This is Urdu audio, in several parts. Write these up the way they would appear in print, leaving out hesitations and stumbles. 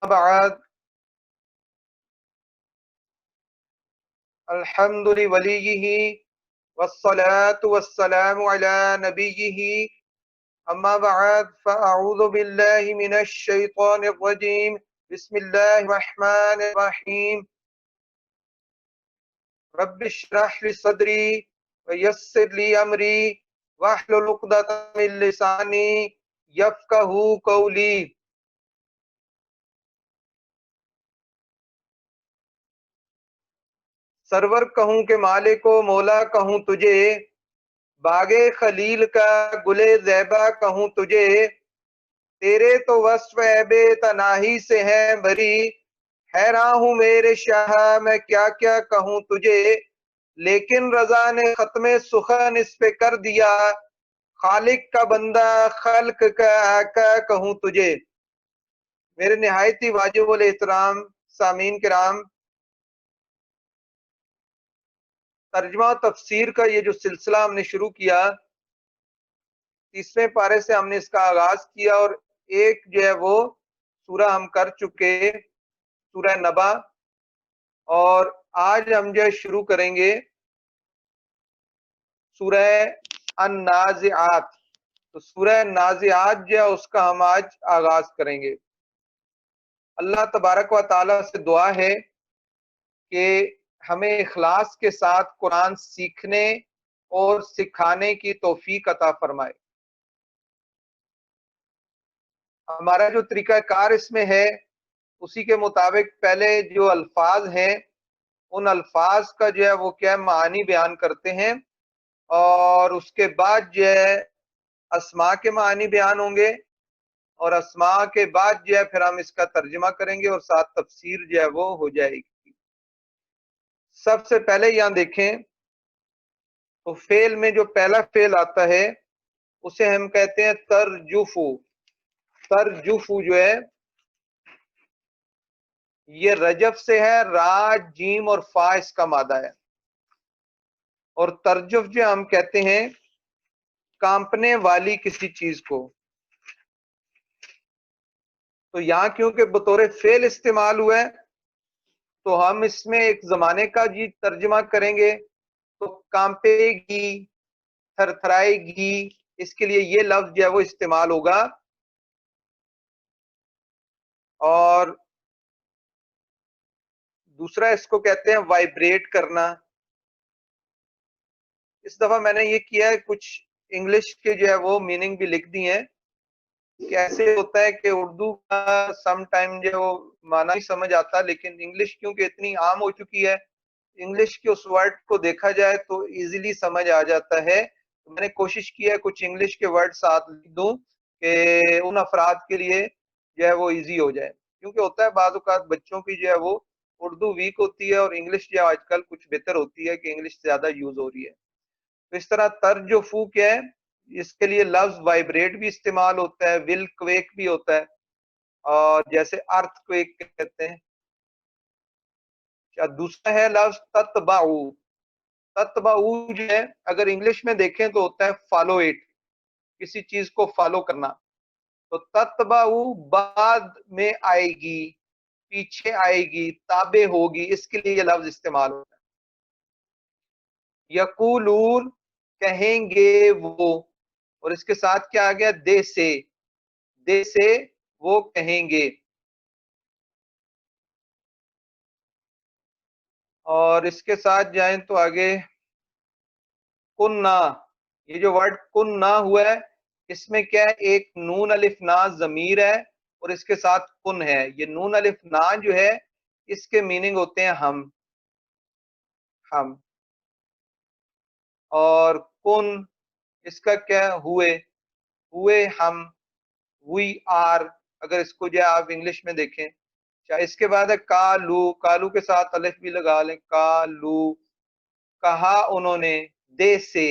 بعد الحمد لوليه والصلاة والسلام على نبيه أما بعد فأعوذ بالله من الشيطان الرجيم بسم الله الرحمن الرحيم رب اشرح لي صدري ويسر لي أمري واحلل عقدة من لساني يفقهوا قولي. سرور کہوں کہ مالک و مولا کہوں تجھے، باغے خلیل کا گلے زیبا کہوں تجھے، تیرے تو وصف عیب تناہی سے ہیں بھری، حیراں ہوں میرے شاہ میں کیا کیا کہوں تجھے، لیکن رضا نے ختم سخن اس پہ کر دیا، خالق کا بندہ خلق کا آقا کہوں تجھے. میرے نہایت ہی واجب الاحترام سامعین کرام، ترجمہ و تفسیر کا یہ جو سلسلہ ہم نے شروع کیا، 30ویں پارے سے ہم نے اس کا آغاز کیا، اور ایک جو ہے وہ سورہ ہم کر چکے، سورہ نبا، اور آج ہم جو ہے شروع کریں گے سورہ النازعات. تو سورہ نازعات جو ہے اس کا ہم آج آغاز کریں گے. اللہ تبارک و تعالیٰ سے دعا ہے کہ ہمیں اخلاص کے ساتھ قرآن سیکھنے اور سکھانے کی توفیق عطا فرمائے. ہمارا جو طریقہ کار اس میں ہے، اسی کے مطابق پہلے جو الفاظ ہیں ان الفاظ کا جو ہے وہ کیا معانی بیان کرتے ہیں، اور اس کے بعد جو ہے اسماء کے معنی بیان ہوں گے، اور اسماء کے بعد جو ہے پھر ہم اس کا ترجمہ کریں گے، اور ساتھ تفسیر جو ہے وہ ہو جائے گی. سب سے پہلے یہاں دیکھیں تو فعل میں جو پہلا فعل آتا ہے اسے ہم کہتے ہیں ترجفو. ترجفو جو ہے یہ رجف سے ہے، را جیم اور فا اس کا مادہ ہے، اور ترجف جو ہم کہتے ہیں کانپنے والی کسی چیز کو. تو یہاں کیونکہ بطور فعل استعمال ہوا ہے تو ہم اس میں ایک زمانے کا جی ترجمہ کریں گے، تو کانپے گی، تھر تھرائے گی، اس کے لیے یہ لفظ جو ہے وہ استعمال ہوگا. اور دوسرا اس کو کہتے ہیں وائبریٹ کرنا. اس دفعہ میں نے یہ کیا ہے، کچھ انگلش کے جو ہے وہ میننگ بھی لکھ دی ہیں. کیسے ہوتا ہے کہ اردو کا سم ٹائم جو معنی ہی سمجھ آتا، لیکن انگلش کیونکہ اتنی عام ہو چکی ہے، انگلش کے اس ورڈ کو دیکھا جائے تو ایزیلی سمجھ آ جاتا ہے. میں نے کوشش کی ہے کچھ انگلش کے ورڈ ساتھ لکھ دوں کہ ان افراد کے لیے جو ہے وہ ایزی ہو جائے. کیونکہ ہوتا ہے بعض اوقات بچوں کی جو ہے وہ اردو ویک ہوتی ہے، اور انگلش جو آج کل کچھ بہتر ہوتی ہے کہ انگلش زیادہ یوز ہو رہی ہے. تو اس طرح ترجفو کیا ہے، اس کے لیے لفظ وائبریٹ بھی استعمال ہوتا ہے، ول کویک بھی ہوتا ہے، اور جیسے ارتھ کویک کہتے ہیں. دوسرا ہے لفظ تتبعو. تتبعو جو ہے اگر انگلش میں دیکھیں تو ہوتا ہے فالو اٹ، کسی چیز کو فالو کرنا. تو تتبعو بعد میں آئے گی، پیچھے آئے گی، تابع ہوگی، اس کے لیے یہ لفظ استعمال ہوتا ہے. یقولون کہیں گے وہ، اور اس کے ساتھ کیا آ گیا، دے سے. دے سے وہ کہیں گے. اور اس کے ساتھ جائیں تو آگے کننا. یہ جو ورڈ کننا ہوا ہے اس میں کیا ہے، ایک نون الف نا ضمیر ہے اور اس کے ساتھ کن ہے. یہ نون الف نا جو ہے اس کے میننگ ہوتے ہیں ہم. ہم. اور کن اس کا کیا ہے، ہوئے. ہوئے ہم، وی آر. اگر اس کو جو ہے آپ انگلش میں دیکھیں. اس کے بعد ہے کالو. کالو کے ساتھ الف بھی لگا لیں، کالو. کہا انہوں نے، دے سے.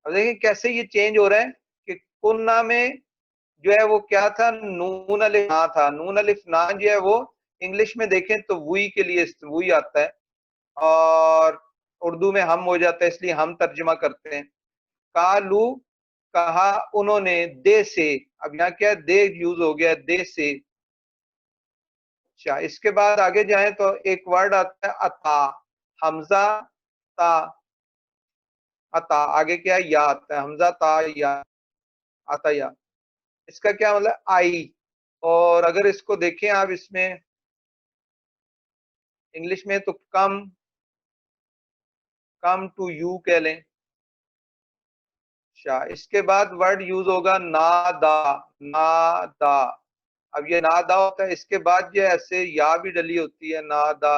اب دیکھیں کیسے یہ چینج ہو رہا ہے کہ کننا میں جو ہے وہ کیا تھا، نون الف نا تھا. نون الف نا جو ہے وہ انگلش میں دیکھیں تو وی کے لیے وی آتا ہے، اور اردو میں ہم ہو جاتا ہے، اس لیے ہم ترجمہ کرتے ہیں. کالو کہا انہوں نے، دے سے. اب یہاں کیا دے یوز ہو گیا، دے سے. اچھا اس کے بعد آگے جائیں تو ایک ورڈ آتا ہے عطا، حمزہ تا، عطا آگے کیا یا آتا ہے، حمزہ تا یا، آتا یا، اس کا کیا مطلب آئی. اور اگر اس کو دیکھیں آپ اس میں انگلش میں تو کم ٹو یو کہہ لیں. اچھا اس کے بعد ورڈ یوز ہوگا نادا، نادا. اب یہ نادا ہوتا ہے، اس کے بعد جو ایسے یا بھی ڈلی ہوتی ہے، نادا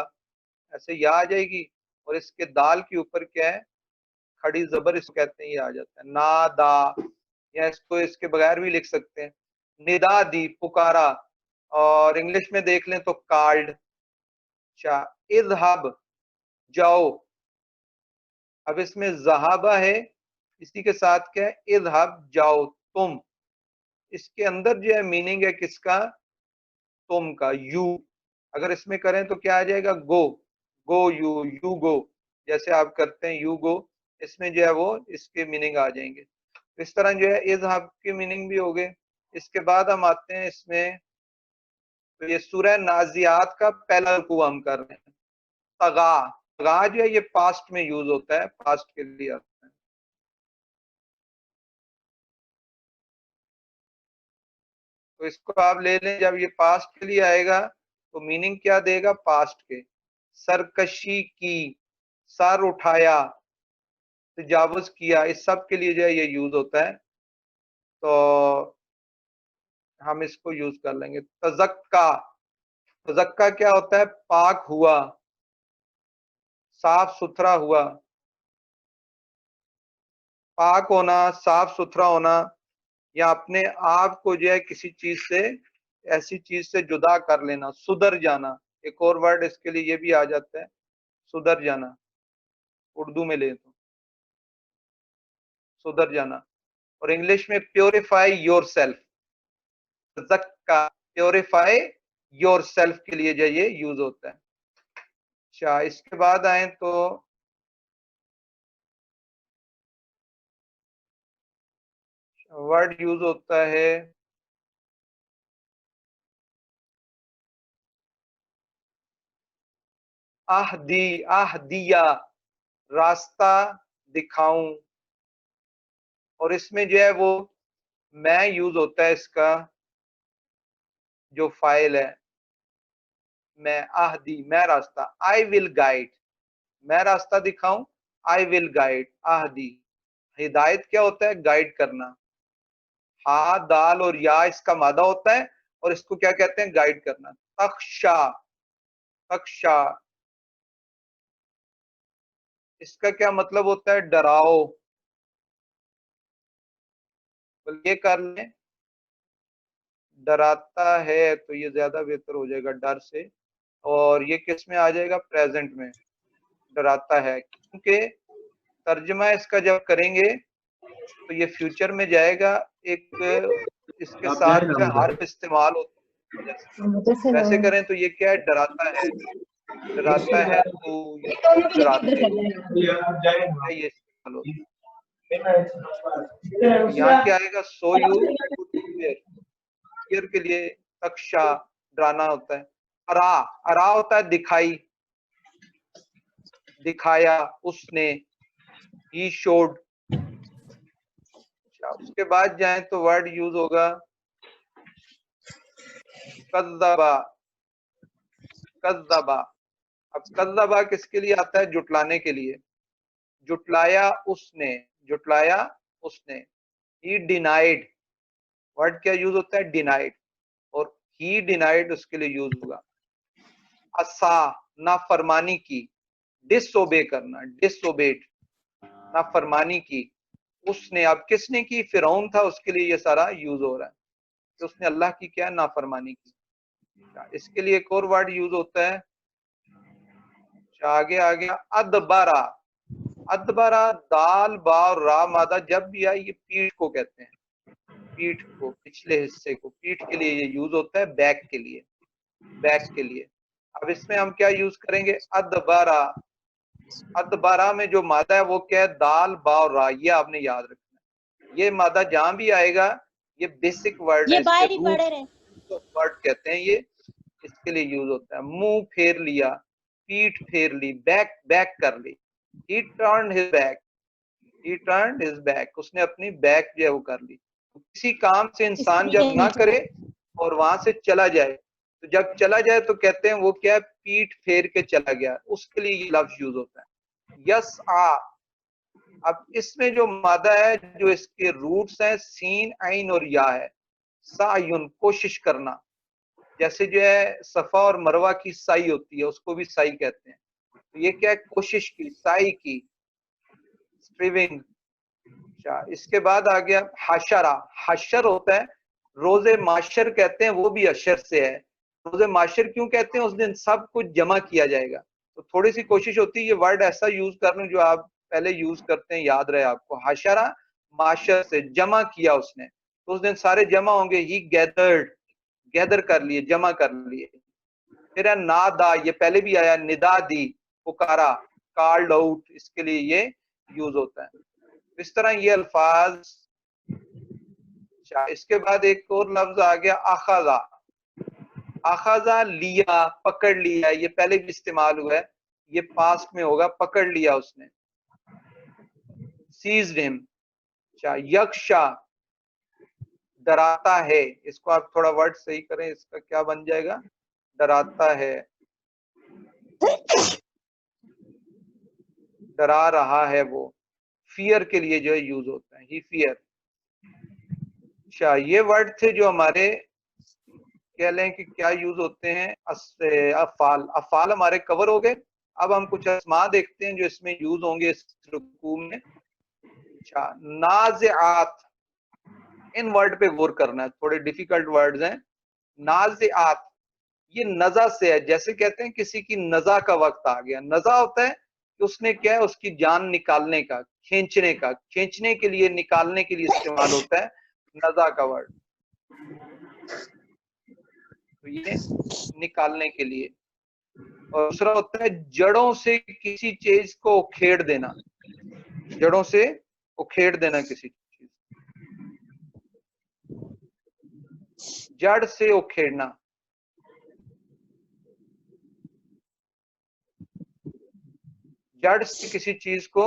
ایسے یا آ جائے گی، اور اس کے دال کے اوپر کیا ہے کھڑی زبر، اس کو کہتے ہیں، یہ آ جاتا ہے نادا. یا اس کو اس کے بغیر بھی لکھ سکتے ہیں، ندا دی، پکارا. اور انگلش میں دیکھ لیں تو کالڈ. اچھا اذهب جاؤ. اب اس میں ذہابہ ہے، اسی کے ساتھ کیا ہے اذهب جاؤ تم. اس کے اندر جو ہے میننگ ہے کس کا، تم کا، یو. اگر اس میں کریں تو کیا آ جائے گا گو، گو یو، یو گو، جیسے آپ کرتے ہیں یو گو، اس میں جو ہے وہ اس کے میننگ آ جائیں گے. اس طرح جو ہے اذهب کی میننگ بھی ہو گئے. اس کے بعد ہم آتے ہیں اس میں، تو یہ سورہ نازیات کا پہلا رکوع ہم کر رہے ہیں. طغا، طغا جو ہے یہ پاسٹ میں یوز ہوتا ہے، پاسٹ کے لیے آتا ہے. تو اس کو آپ لے لیں، جب یہ پاسٹ کے لیے آئے گا تو میننگ کیا دے گا پاسٹ کے. سرکشی کی، سر اٹھایا، تجاوز کیا، اس سب کے لیے جو ہے یہ یوز ہوتا ہے. تو ہم اس کو یوز کر لیں گے. تزکا، تزکا کیا ہوتا ہے پاک ہوا، صاف ستھرا ہوا. پاک ہونا، صاف ستھرا ہونا، یا اپنے آپ کو جو ہے کسی چیز سے، ایسی چیز سے جدا کر لینا. سدھر جانا، ایک اور ورڈ اس کے لیے یہ بھی آ جاتا ہے، سدھر جانا. اردو میں لے تو سدھر جانا. اور انگلش میں پیوریفائی یور سیلف، زکا، پیوریفائی یور سیلف کے لیے جو یہ یوز ہوتا ہے. اچھا اس کے بعد آئیں تو ورڈ یوز ہوتا ہے اہدی، اہدیہ، راستہ دکھاؤں. اور اس میں جو ہے وہ میں یوز ہوتا ہے، اس کا جو فائل ہے میں، اہدی میں راستہ، آئی ول گائیڈ، میں راستہ دکھاؤں، آئی ول گائیڈ. اہدی ہدایت کیا ہوتا ہے گائیڈ کرنا. ہا دال اور یا اس کا مادہ ہوتا ہے، اور اس کو کیا کہتے ہیں گائیڈ کرنا. تخشا، تخشا اس کا کیا مطلب ہوتا ہے ڈراؤ. یہ کر لیں ڈراتا ہے تو یہ زیادہ بہتر ہو جائے گا ڈر سے. اور یہ کس میں آ جائے گا پریزنٹ میں، ڈراتا ہے، کیونکہ ترجمہ اس کا جب کریں گے تو یہ فیوچر میں جائے گا. ایک اس کے ساتھ جو حرف استعمال ہوتا ہے، ویسے کریں تو یہ کیا ہے ڈراتا ہے، ڈراتا ہے تو ڈراتے، یہ استعمال ہوتا ہے. یہاں کیا آئے گا سو یو فیئر کے لیے، تخشا ڈرانا ہوتا ہے. ارا، ارا ہوتا ہے دکھائی، دکھایا اس نے، ہی شوڈ. اس کے بعد جائیں تو ورڈ یوز ہوگا کذبا، کذبا. اب کذبا کس کے لیے آتا ہے جٹلانے کے لیے. جٹلایا اس نے، جٹلایا اس نے. ہی ڈینائڈ، ورڈ کیا یوز ہوتا ہے ڈینائڈ، اور ہی ڈینائڈ اس کے لیے یوز ہوگا. اسا نافرمانی کی، ڈس اوبے کرنا، ڈس اوبیڈ، نافرمانی کی. اس نے، اب کس نے کی فرعون تھا، اس کے لیے یہ سارا یوز ہو رہا ہے کہ اس نے اللہ کی کیا نافرمانی کی. اس کے لیے ایک اور ورڈ یوز ہوتا ہے، آگے آ گیا ادبارا. ادبارا دال با اور را مادہ جب بھی آئے یہ پیٹھ کو کہتے ہیں، پیٹھ کو، پچھلے حصے کو، پیٹھ کے لیے یہ یوز ہوتا ہے، بیک کے لیے، بیک کے لیے. اب اس میں ہم کیا یوز کریں گے ادبارا. ادبارا میں جو مادہ ہے وہ کیا ہے دال با اور را، یہ آپ نے یاد رکھنا ہے. یہ مادہ جہاں بھی آئے گا یہ بیسک ورڈ ہے، اس کے روٹ ورڈ کہتے ہیں یہ. اس کے لیے یوز ہوتا ہے. منہ پھیر لیا, پیٹ پھیر لی, بیک کر لی. He turned his back. He turned his back. اس نے اپنی بیک جو ہے وہ کر لی. کسی کام سے انسان جب نہ کرے اور وہاں سے چلا جائے, تو جب چلا جائے تو کہتے ہیں وہ کیا ہے, پیٹ پھیر کے چلا گیا, اس کے لیے یہ لفظ یوز ہوتا ہے. یس آ. اب اس میں جو مادہ ہے, جو اس کے روٹس ہیں سین, عین اور یا ہے. سعیون, کوشش کرنا. جیسے جو ہے صفا اور مروہ کی سعی ہوتی ہے, اس کو بھی سعی کہتے ہیں. تو یہ کیا ہے, کوشش کی, سعی کی, اسٹریونگ. اس کے بعد آ گیا حشرہ. حشر ہوتا ہے, روز معاشر کہتے ہیں, وہ بھی اشر سے ہے. روز معاشر کیوں کہتے ہیں, اس دن سب کچھ جمع کیا جائے گا. تو تھوڑی سی کوشش ہوتی ہے یہ ورڈ ایسا یوز کر لوں جو آپ پہلے یوز کرتے ہیں, یاد رہے آپ کو. حشرہ معاشر سے, جمع کیا اس نے, تو اس دن سارے جمع ہوں گے. ہی گیدرڈ, گیدر کر لیے, جمع کر لیے. پھر ہے نادا, یہ پہلے بھی آیا, ندا دی, پکارا, کالڈ آؤٹ, اس کے لیے یہ یوز ہوتا ہے. اس طرح یہ الفاظ. اس کے بعد ایک اور لفظ آ گیا اخذا. اخذا لیا, پکڑ لیا, یہ پہلے بھی استعمال ہوا ہے, یہ پاسٹ میں ہوگا, پکڑ لیا اس نے. seized him. یکشا, ڈراتا ہے. اس کو آپ تھوڑا ورڈ صحیح کریں, اس کا کیا بن جائے گا, ڈراتا ہے, ڈرا رہا ہے وہ. فیئر کے لیے جو ہے یوز ہوتا ہے, ہی فیئر. اچھا, یہ ورڈ تھے جو ہمارے کہہ لیں کہ کیا یوز ہوتے ہیں, افعال. افعال ہمارے کور ہو گئے. اب ہم کچھ اسماء دیکھتے ہیں جو اس میں یوز ہوں گے اس رکوع میں. اچھا, نازعات, ان ورڈ پہ غور کرنا ہے, تھوڑے ڈیفیکلٹ ورڈز ہیں. نازعات, یہ نزع سے ہے. جیسے کہتے ہیں کسی کی نزع کا وقت آ گیا. نزع ہوتا ہے کہ اس نے کیا ہے, اس کی جان نکالنے کا, کھینچنے کا, کھینچنے کے لیے, نکالنے کے لیے استعمال ہوتا ہے نزع کا ورڈ. تو یہ نکالنے کے لیے. اور دوسرا ہوتا ہے جڑوں سے کسی چیز کو اکھیڑ دینا. جڑوں سے اکھیڑ دینا کسی چیز, جڑ سے اکھیڑنا. جڑ سے کسی چیز کو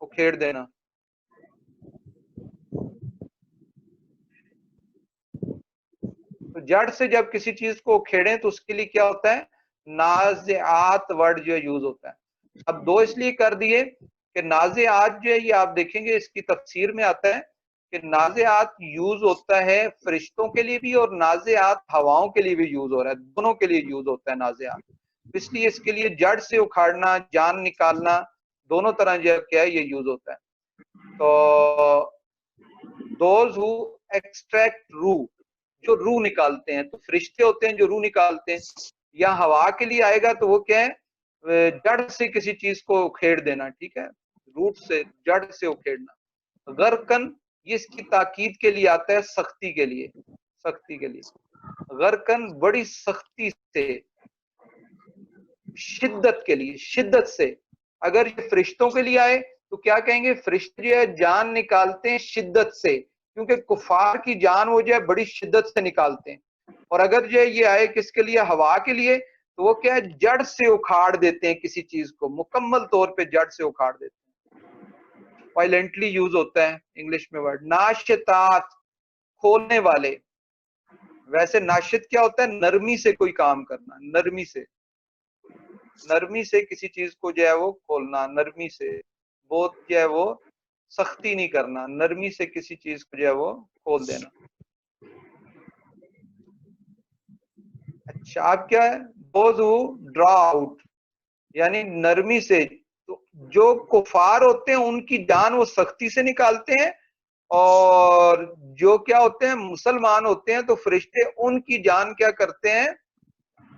اکھیڑ دینا. تو جڑ سے جب کسی چیز کو اکھیڑیں تو اس کے لیے کیا ہوتا ہے, نازعات ورڈ جو یوز ہوتا ہے. اب دو اس لیے کر دیے کہ نازعات جو ہے یہ آپ دیکھیں گے اس کی تفسیر میں آتا ہے کہ نازعات یوز ہوتا ہے فرشتوں کے لیے بھی, اور نازعات ہواؤں کے لیے بھی یوز ہو رہا ہے, دونوں کے لیے یوز ہوتا ہے نازعات. اس لیے اس کے لیے جڑ سے اکھاڑنا, جان نکالنا, دونوں طرح جو کیا ہے یہ یوز ہوتا ہے. تو دوز ہو ایکسٹریکٹ روح, جو روح نکالتے ہیں, تو فرشتے ہوتے ہیں جو روح نکالتے ہیں. یا ہوا کے لیے آئے گا تو وہ کیا ہے, جڑ سے کسی چیز کو اکھیڑ دینا. ٹھیک ہے, روٹ سے, جڑ سے اکھیڑنا. غرقن, یہ اس کی تاکید کے لیے آتا ہے, سختی کے لیے, سختی کے لیے. غرقن, بڑی سختی سے, شدت کے لیے, شدت سے. اگر یہ فرشتوں کے لیے آئے تو کیا کہیں گے, فرشتے جو ہے جان نکالتے ہیں شدت سے, کیونکہ کفار کی جان وہ جو ہے بڑی شدت سے نکالتے ہیں. اور اگر جو ہے یہ آئے کس کے لیے, ہوا کے لیے, تو وہ کیا ہے, جڑ سے اکھاڑ دیتے ہیں کسی چیز کو, مکمل طور پہ جڑ سے اکھاڑ دیتے ہیں. وائلنٹلی یوز ہوتا ہے انگلش میں ورڈ. ناشطات, کھولنے والے. ویسے ناشط کیا ہوتا ہے, نرمی سے کوئی کام کرنا, نرمی سے, نرمی سے کسی چیز کو جو ہے وہ کھولنا, نرمی سے, بہت جو ہے وہ سختی نہیں کرنا, نرمی سے کسی چیز کو جو ہے وہ کھول دینا. اچھا, آپ کیا ہے, دوز ہو ڈرا آؤٹ, یعنی نرمی سے. تو جو کفار ہوتے ہیں ان کی جان وہ سختی سے نکالتے ہیں, اور جو کیا ہوتے ہیں, مسلمان ہوتے ہیں, تو فرشتے ان کی جان کیا کرتے ہیں,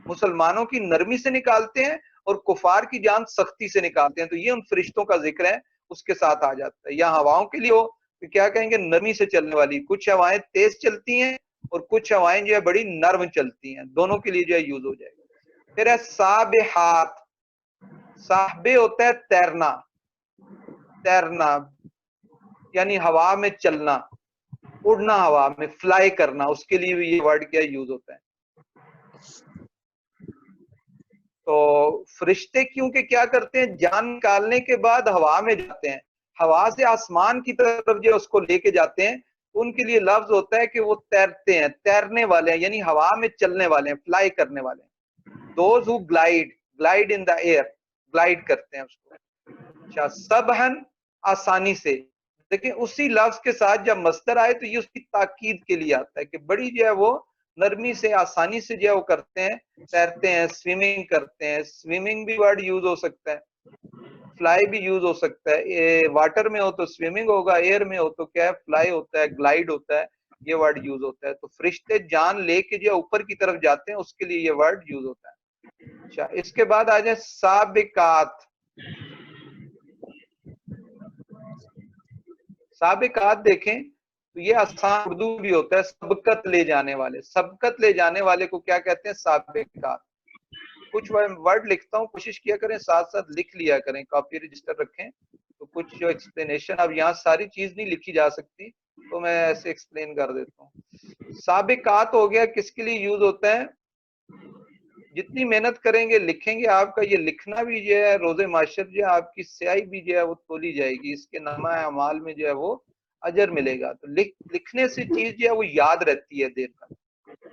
مسلمانوں کی نرمی سے نکالتے ہیں, اور کفار کی جان سختی سے نکالتے ہیں. تو یہ ان فرشتوں کا ذکر ہے, اس کے ساتھ آ جاتا ہے. یا ہوائوں کے لیے ہو تو کیا کہیں گے, نرمی سے چلنے والی. کچھ ہوائیں تیز چلتی ہیں اور کچھ ہوائیں جو ہے بڑی نرم چلتی ہیں, دونوں کے لیے جو ہے یوز ہو جائے گا. پھر ہے سابحات. صاحبے ہوتا ہے تیرنا, تیرنا یعنی ہوا میں چلنا, اڑنا, ہوا میں فلائی کرنا, اس کے لیے بھی یہ ورڈ کیا یوز ہوتا ہے. تو فرشتے کیونکہ کیا کرتے ہیں، جان نکالنے کے بعد ہوا میں جاتے ہیں، ہوا سے آسمان کی طرف جو اس کو لے کے جاتے ہیں، ان کے لیے لفظ ہوتا ہے کہ وہ تیرتے ہیں، تیرنے والے ہیں، یعنی ہوا میں چلنے والے ہیں، فلائی کرنے والے ہیں. Those who گلائڈ in the year, گلائڈ کرتے ہیں اس کو. اچھا، سبحن آسانی سے. لیکن اسی لفظ کے ساتھ جب مصدر آئے تو یہ اس کی تاکید کے لیے آتا ہے کہ بڑی جو ہے وہ نرمی سے، آسانی سے جو ہے وہ کرتے ہیں، تیرتے ہیں، سوئمنگ کرتے ہیں. سوئمنگ بھی ورڈ یوز ہو سکتا ہے، فلائی بھی یوز ہو سکتا ہے. واٹر میں ہو تو سوئمنگ ہوگا، ایئر میں ہو تو کیا ہے، فلائی ہوتا ہے، گلائڈ ہوتا ہے، یہ ورڈ یوز ہوتا ہے. تو فرشتے جان لے کے جو اوپر کی طرف جاتے ہیں اس کے لیے یہ ورڈ یوز ہوتا ہے. اچھا، اس کے بعد آ جائیں سابقات. سابقات دیکھیں تو یہ آسان اردو بھی ہوتا ہے، سبقت لے جانے والے. سبقت لے جانے والے کو کیا کہتے ہیں، سابقات. کچھ ورڈ لکھتا ہوں، کوشش کیا کریں ساتھ ساتھ لکھ لیا کریں، کاپی رجسٹر رکھیں. تو کچھ جو ایکسپلینیشن، اب یہاں ساری چیز نہیں لکھی جا سکتی تو میں ایسے ایکسپلین کر دیتا ہوں. سابقات ہو گیا، کس کے لیے یوز ہوتا ہے، جتنی محنت کریں گے لکھیں گے، آپ کا یہ لکھنا بھی جو ہے روز معاشر جو ہے آپ کی سیاہی بھی جو ہے وہ تولی جائے گی، اس کے نامہ اعمال میں جو ہے وہ اجر ملے گا. تو لکھنے سے چیز جو ہے وہ یاد رہتی ہے دیر تک.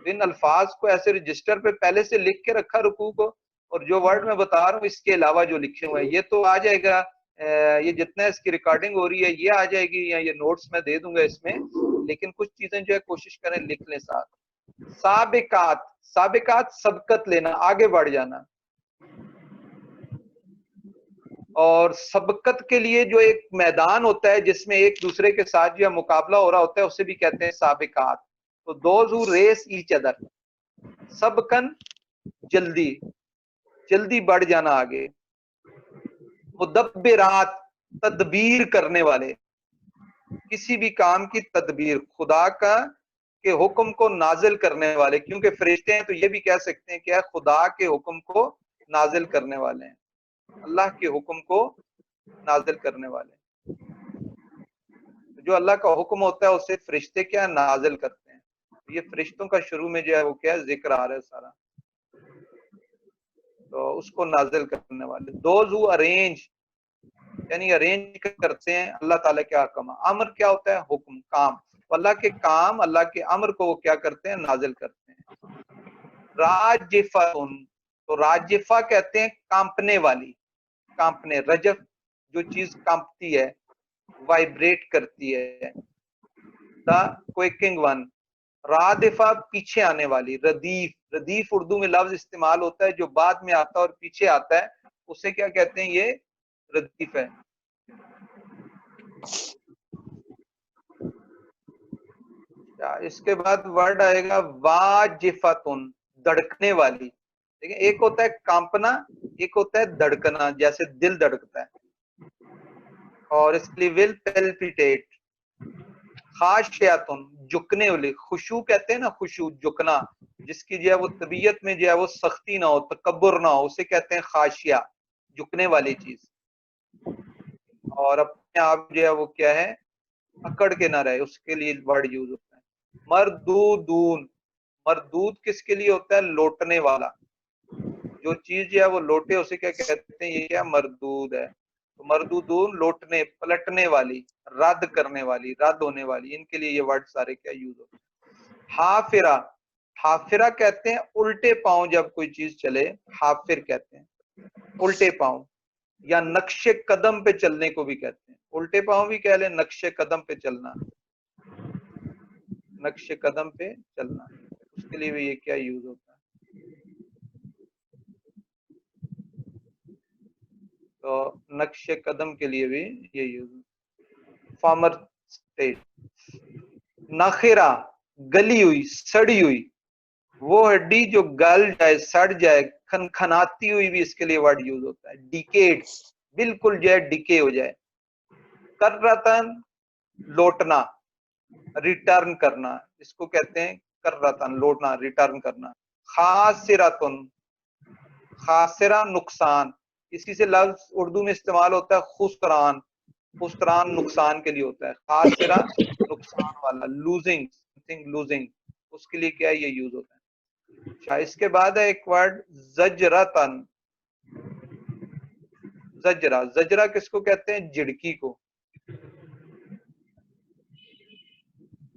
ان الفاظ کو ایسے رجسٹر پہ پہلے سے لکھ کے رکھا رکوع کو، اور جو ورڈ میں بتا رہا ہوں اس کے علاوہ جو لکھے ہوئے ہیں یہ تو آ جائے گا، یہ جتنا اس کی ریکارڈنگ ہو رہی ہے یہ آ جائے گی، یا یہ نوٹس میں دے دوں گا اس میں. لیکن کچھ چیزیں جو ہے کوشش کریں لکھ لیں ساتھ. سابقات، سابقات سبقت لینا، آگے بڑھ جانا. اور سبقت کے لیے جو ایک میدان ہوتا ہے جس میں ایک دوسرے کے ساتھ جو مقابلہ ہو رہا ہوتا ہے اسے بھی کہتے ہیں سابقات. تو those who race each other, سبقن جلدی، جلدی بڑھ جانا آگے. مدبرات، تدبیر کرنے والے، کسی بھی کام کی تدبیر، خدا کا کے حکم کو نازل کرنے والے. کیونکہ فرشتے ہیں تو یہ بھی کہہ سکتے ہیں کہ خدا کے حکم کو نازل کرنے والے ہیں، اللہ کے حکم کو نازل کرنے والے. جو اللہ کا حکم ہوتا ہے اسے فرشتے کیا نازل کرتے ہیں. یہ فرشتوں کا شروع میں جو ہے وہ کیا ذکر آ رہا ہے سارا، تو اس کو نازل کرنے والے. دوز ہو ارینج، یعنی ارینج کرتے ہیں اللہ تعالیٰ کے احکام. امر کیا ہوتا ہے، حکم، کام. اللہ کے کام، اللہ کے امر کو وہ کیا کرتے ہیں، نازل کرتے ہیں. راجفۃ، تو راجفہ کہتے ہیں کانپنے والی، کانپنے. رجف جو چیز کانپتی ہے، وائبریٹ کرتی ہے. دا کوئکنگ ون. رادفہ پیچھے آنے والی. ردیف، ردیف اردو میں لفظ استعمال ہوتا ہے جو بعد میں آتا ہے اور پیچھے آتا ہے، اسے کیا کہتے ہیں، یہ ردیف ہے. اس کے بعد ورڈ آئے گا واجفتن، دھڑکنے والی. دیکھیں ایک ہوتا ہے کانپنا، ایک ہوتا ہے دھڑکنا، جیسے دل دھڑکتا ہے. اور اس کے لیے ول پیلپیٹیٹ. خاشعتن، جھکنے والی. خشوع کہتے ہیں نا، خشوع جھکنا، جس کی جو ہے وہ طبیعت میں جو ہے وہ سختی نہ ہو، تکبر نہ ہو، اسے کہتے ہیں خاشعہ، جھکنے والی چیز. اور اپنے آپ جو ہے وہ کیا ہے، اکڑ کے نہ رہے، اس کے لیے ورڈ یوز ہوتا ہے. مردودون، مردود کس کے لیے ہوتا ہے، لوٹنے والا. جو چیز جو ہے وہ لوٹے اسے کیا کہتے ہیں، یہ کیا مردود ہے. تو مردودون لوٹنے، پلٹنے والی، رد کرنے والی، رد ہونے والی. ان کے لیے یہ ورڈ سارے کیا یوز ہوتے ہیں. حافرہ، حافرہ کہتے ہیں الٹے پاؤں جب کوئی چیز چلے، حافر کہتے ہیں الٹے پاؤں. یا نقش قدم پہ چلنے کو بھی کہتے ہیں، الٹے پاؤں بھی کہہ لیں، نقش قدم پہ چلنا، نقش قدم پہ چلنا، اس کے لیے بھی یہ کیا یوز ہوتا ہے. تو نقش قدم کے لیے بھی یہ یوز ہوتا ہے. Farmer state. ناخرہ، گلی ہوئی، سڑی ہوئی. وہ ہڈی جو گل جائے، سڑ جائے، کھنکھناتی ہوئی بھی اس کے لیے ورڈ یوز ہوتا ہے. ڈیکیڈ، بالکل جو ہے ڈیکے ہو جائے. کرتن، لوٹنا، ریٹرن کرنا، اس کو کہتے ہیں کرتن، لوٹنا، ریٹرن کرنا. خاسرتن، خاسرہ نقصان. اسی سے لفظ اردو میں استعمال ہوتا ہے خسران. خسران نقصان کے لیے ہوتا ہے. خاسرہ نقصان والا، لوزنگ، لوزنگ، اس کے لیے کیا یہ یوز ہوتا ہے. اچھا، اس کے بعد ہے ایک ورڈ زجرتن. زجرا، زجرا کس کو کہتے ہیں؟ جھڑکی کو،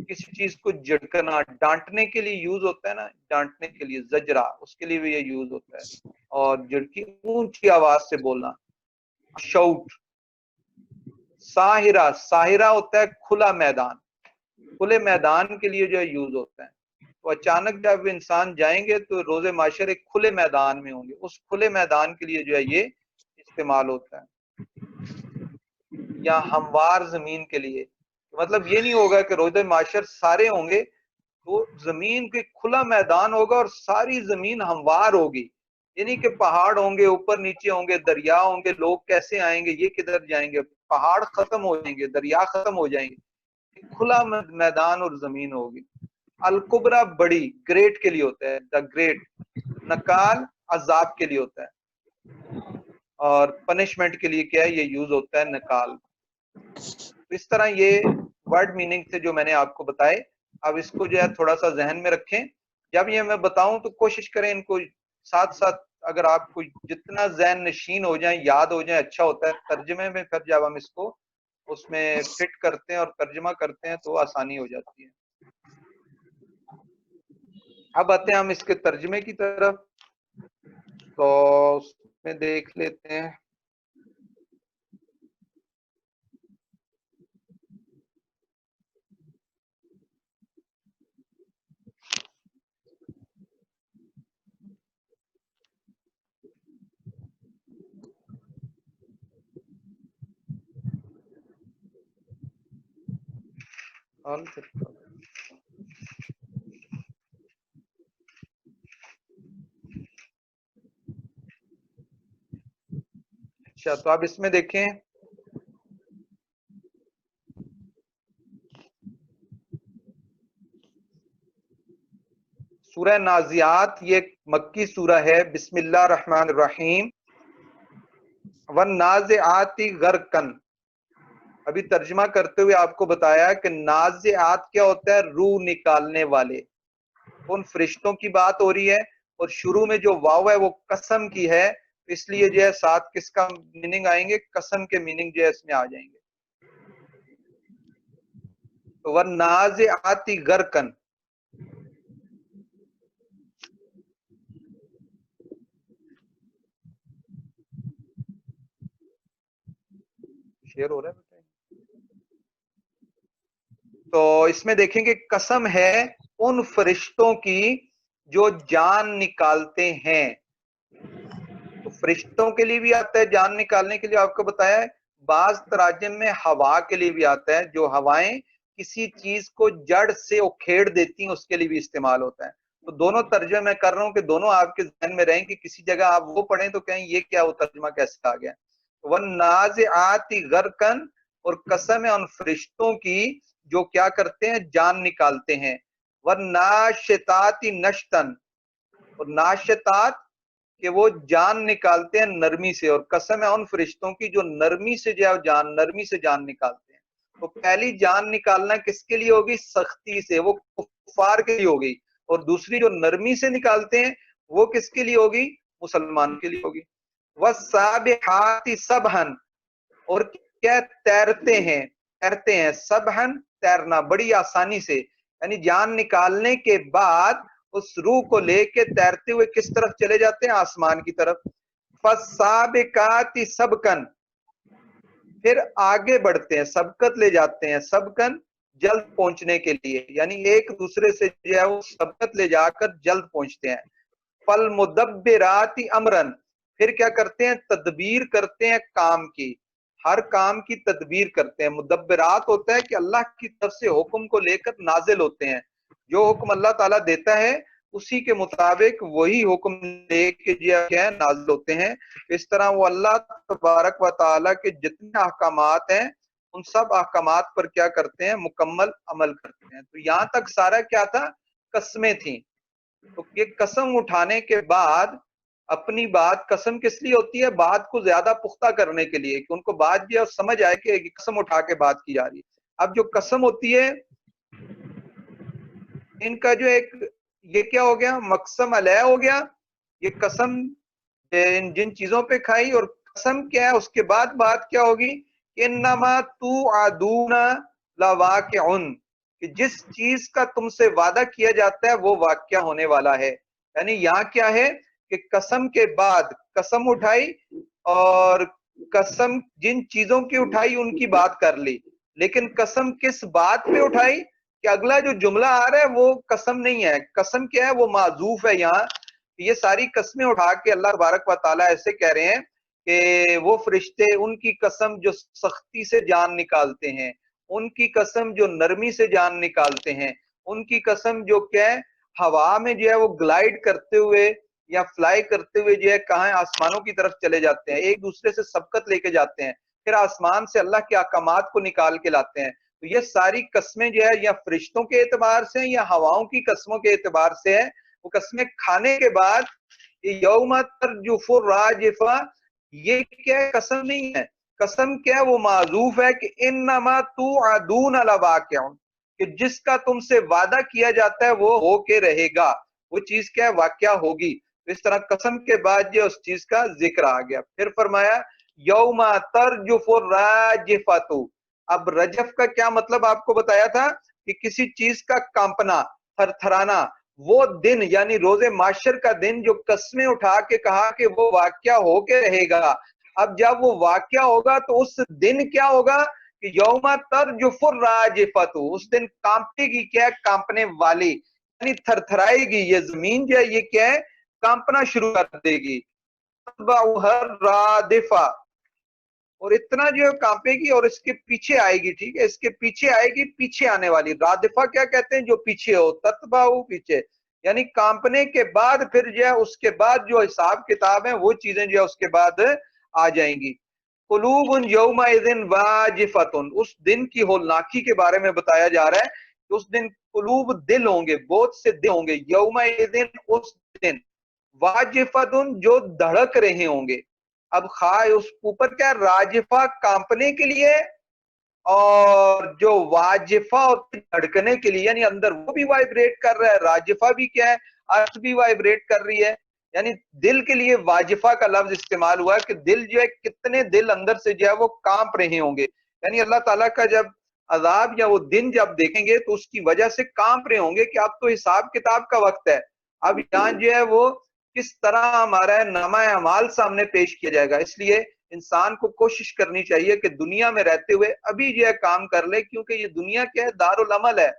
کسی چیز کو جھڑکنا، ڈانٹنے کے لیے یوز ہوتا ہے نا، ڈانٹنے کے لیے زجرا، اس کے لیے بھی یہ یوز ہوتا ہے. اور جھڑکی اونچی آواز سے بولنا، شاؤٹ. ساحرہ، ساحرہ ہوتا ہے کھلا میدان، کھلے میدان کے لیے جو ہے یوز ہوتا ہے. تو اچانک جب انسان جائیں گے تو روز معاشر ایک کھلے میدان میں ہوں گے، اس کھلے میدان کے لیے جو ہے یہ استعمال ہوتا ہے. یا ہموار زمین کے لیے، مطلب یہ نہیں ہوگا کہ روز معاشر سارے ہوں گے، تو زمین کے کھلا میدان ہوگا اور ساری زمین ہموار ہوگی، یعنی کہ پہاڑ ہوں گے، اوپر نیچے ہوں گے، دریا ہوں گے، لوگ کیسے آئیں گے، یہ کدھر جائیں گے، پہاڑ ختم ہو جائیں گے، دریا ختم ہو جائیں گے، کھلا میدان اور زمین ہوگی. الکبرا، بڑی، گریٹ کے لیے ہوتا ہے، دا گریٹ. نکال عذاب کے لیے ہوتا ہے، اور پنشمنٹ کے لیے کیا ہے، یہ یوز ہوتا ہے نکال. اس طرح یہ ورڈ میننگ تھے جو میں نے آپ کو بتائے. اب اس کو جو ہے تھوڑا سا ذہن میں رکھیں، جب یہ میں بتاؤں تو کوشش کریں ان کو ساتھ ساتھ، اگر آپ کو جتنا ذہن نشین ہو جائیں، یاد ہو جائیں، اچھا ہوتا ہے. ترجمے میں پھر جب ہم اس کو اس میں فٹ کرتے ہیں اور ترجمہ کرتے ہیں تو آسانی ہو جاتی ہے. اب آتے ہیں ہم اس کے ترجمے کی طرف، تو اس میں دیکھ لیتے ہیں. اچھا، تو اب اس میں دیکھیں، سورہ نازیات یہ ایک مکی سورہ ہے. بسم اللہ الرحمن الرحیم. والنازعات غرقن، ابھی ترجمہ کرتے ہوئے آپ کو بتایا کہ نازعات کیا ہوتا ہے؟ روح نکالنے والے. ان فرشتوں کی بات ہو رہی ہے، اور شروع میں جو واو ہے وہ قسم کی ہے، اس لیے جو ہے ساتھ کس کا میننگ آئیں گے؟ قسم کے میننگ جو ہے اس میں آ جائیں گے. والنازعات غرقن، شیئر ہو رہا ہے. تو اس میں دیکھیں کہ قسم ہے ان فرشتوں کی جو جان نکالتے ہیں. تو فرشتوں کے لیے بھی آتا ہے جان نکالنے کے لیے، آپ کو بتایا ہے. بعض تراجم میں ہوا کے لیے بھی آتا ہے، جو ہوائیں کسی چیز کو جڑ سے اکھیڑ دیتی ہیں، اس کے لیے بھی استعمال ہوتا ہے. تو دونوں ترجمے میں کر رہا ہوں کہ دونوں آپ کے ذہن میں رہیں کہ کسی جگہ آپ وہ پڑھیں تو کہیں یہ کیا، وہ ترجمہ کیسے آ گیا. والنازعات غرقن، اور قسم ہے ان فرشتوں کی جو کیا کرتے ہیں؟ جان نکالتے ہیں. والناشطات نشطن، اور ناشطات کہ وہ جان نکالتے ہیں نرمی سے، اور قسم ہے ان فرشتوں کی جو نرمی سے جو جان، نرمی سے جان نکالتے ہیں. تو پہلی جان نکالنا کس کے لیے ہوگی؟ سختی سے، وہ کفار کے لیے ہوگی. اور دوسری جو نرمی سے نکالتے ہیں وہ کس کے لیے ہوگی؟ مسلمان کے لیے ہوگی. والسابحات سبحن، اور کیا تیرتے ہیں، تیرتے ہیں. سبحن تیرنا، بڑی آسانی سے، یعنی جان نکالنے کے بعد اس روح کو لے کے تیرتے ہوئے کس طرف چلے جاتے ہیں؟ آسمان کی طرف. فالسابقات سبقن، پھر آگے بڑھتے ہیں، سبقت لے جاتے ہیں. سبقن جلد پہنچنے کے لیے، یعنی ایک دوسرے سے جو ہے وہ سبقت لے جا کر جلد پہنچتے ہیں. فالمدبرات امرن، پھر کیا کرتے ہیں؟ تدبیر کرتے ہیں کام کی، ہر کام کی تدبیر کرتے ہیں. مدبرات ہوتا ہے کہ اللہ کی طرف سے حکم کو لے کر نازل ہوتے ہیں، جو حکم اللہ تعالیٰ دیتا ہے اسی کے مطابق وہی حکم لے کے جو ہے نازل ہوتے ہیں. اس طرح وہ اللہ تبارک و تعالیٰ کے جتنے احکامات ہیں ان سب احکامات پر کیا کرتے ہیں؟ مکمل عمل کرتے ہیں. تو یہاں تک سارا کیا تھا؟ قسمیں تھیں. تو یہ قسم اٹھانے کے بعد اپنی بات، قسم کس لیے ہوتی ہے؟ بات کو زیادہ پختہ کرنے کے لیے، کہ ان کو بات جو سمجھ آئے کہ قسم اٹھا کے بات کی جا رہی ہے. اب جو قسم ہوتی ہے ان کا جو ایک یہ کیا ہو گیا؟ مقسم علیہ ہو گیا. یہ قسم جن چیزوں پہ کھائی اور قسم کیا ہے، اس کے بعد بات کیا ہوگی؟ انما توعدون لواقع، کہ جس چیز کا تم سے وعدہ کیا جاتا ہے وہ واقعہ ہونے والا ہے. یعنی یہاں کیا ہے کہ قسم کے بعد قسم اٹھائی، اور قسم جن چیزوں کی اٹھائی ان کی بات کر لی، لیکن قسم کس بات پہ اٹھائی؟ کہ اگلا جو جملہ آ رہا ہے وہ قسم نہیں ہے. قسم کیا ہے؟ وہ معذوف ہے. یہاں یہ ساری قسمیں اٹھا کے اللہ تبارک و تعالیٰ ایسے کہہ رہے ہیں کہ وہ فرشتے، ان کی قسم جو سختی سے جان نکالتے ہیں، ان کی قسم جو نرمی سے جان نکالتے ہیں، ان کی قسم جو کیا ہے ہوا میں جو ہے وہ گلائیڈ کرتے ہوئے یا فلائی کرتے ہوئے جو ہے کہاں آسمانوں کی طرف چلے جاتے ہیں، ایک دوسرے سے سبقت لے کے جاتے ہیں، پھر آسمان سے اللہ کے احکامات کو نکال کے لاتے ہیں. تو یہ ساری قسمیں جو ہے یا فرشتوں کے اعتبار سے یا ہواؤں کی قسموں کے اعتبار سے ہے. وہ قسمیں کھانے کے بعد یوم ترجف الراجفہ، یہ کیا ہے؟ قسم نہیں ہے. قسم کیا ہے؟ وہ معذوف ہے کہ انما توعدون لواقع، کہ جس کا تم سے وعدہ کیا جاتا ہے وہ ہو کے رہے گا، وہ چیز کیا ہے؟ واقعہ ہوگی. اس طرح قسم کے بعد جو اس چیز کا ذکر آ گیا. پھر فرمایا یوم ترجف الراجفۃ. اب رجف کا کیا مطلب آپ کو بتایا تھا کہ کسی چیز کا کانپنا، تھر تھرانا. وہ دن یعنی روز معاشر کا دن جو قسمیں اٹھا کے کہا کہ وہ واقعہ ہو کے رہے گا. اب جب وہ واقعہ ہوگا تو اس دن کیا ہوگا کہ یوم ترجف الراجفۃ، اس دن کانپے گی. کیا ہے؟ کانپنے والی، یعنی تھر تھرائے گی یہ زمین جو ہے، یہ کیا ہے؟ کانپنا شروع کر دے گی. رادفہ، اور اتنا جو ہے کانپے گی اور اس کے پیچھے آئے گی. ٹھیک ہے، اس کے پیچھے آئے گی، پیچھے آنے والی. رادفہ کیا کہتے ہیں؟ جو پیچھے ہو. تتبعو، پیچھے، یعنی کانپنے کے بعد پھر جو ہے اس کے بعد جو حساب کتاب ہیں وہ چیزیں جو ہے اس کے بعد آ جائیں گی. قلوب یومئذ واجفۃ، اس دن کی ہولناکی کے بارے میں بتایا جا رہا ہے کہ اس دن قلوب، دل ہوں گے، بہت سے دل ہوں گے. یومئذ، اس دن، واجفۃ، جو دھڑک رہے ہوں گے. اب خواہ اس اوپر کیا راجفہ کانپنے کے لیے، اور جو واجفہ دھڑکنے کے لیے، یعنی اندر وہ بھی وائبریٹ کر رہا ہے. راجفہ بھی کیا ہے؟ ارتھ بھی وائبریٹ کر رہی ہے. یعنی دل کے لیے واجفہ کا لفظ استعمال ہوا ہے کہ دل جو ہے، کتنے دل اندر سے جو ہے وہ کانپ رہے ہوں گے. یعنی اللہ تعالیٰ کا جب عذاب یا وہ دن جب دیکھیں گے تو اس کی وجہ سے کانپ رہے ہوں گے کہ اب تو حساب کتاب کا وقت ہے. اب یہاں جو ہے وہ کس طرح ہمارا نامہ اعمال سامنے پیش کیا جائے گا. اس لیے انسان کو کوشش کرنی چاہیے کہ دنیا میں رہتے ہوئے ابھی جو ہے کام کر لے، کیونکہ یہ دنیا کیا ہے؟ دار العمل ہے،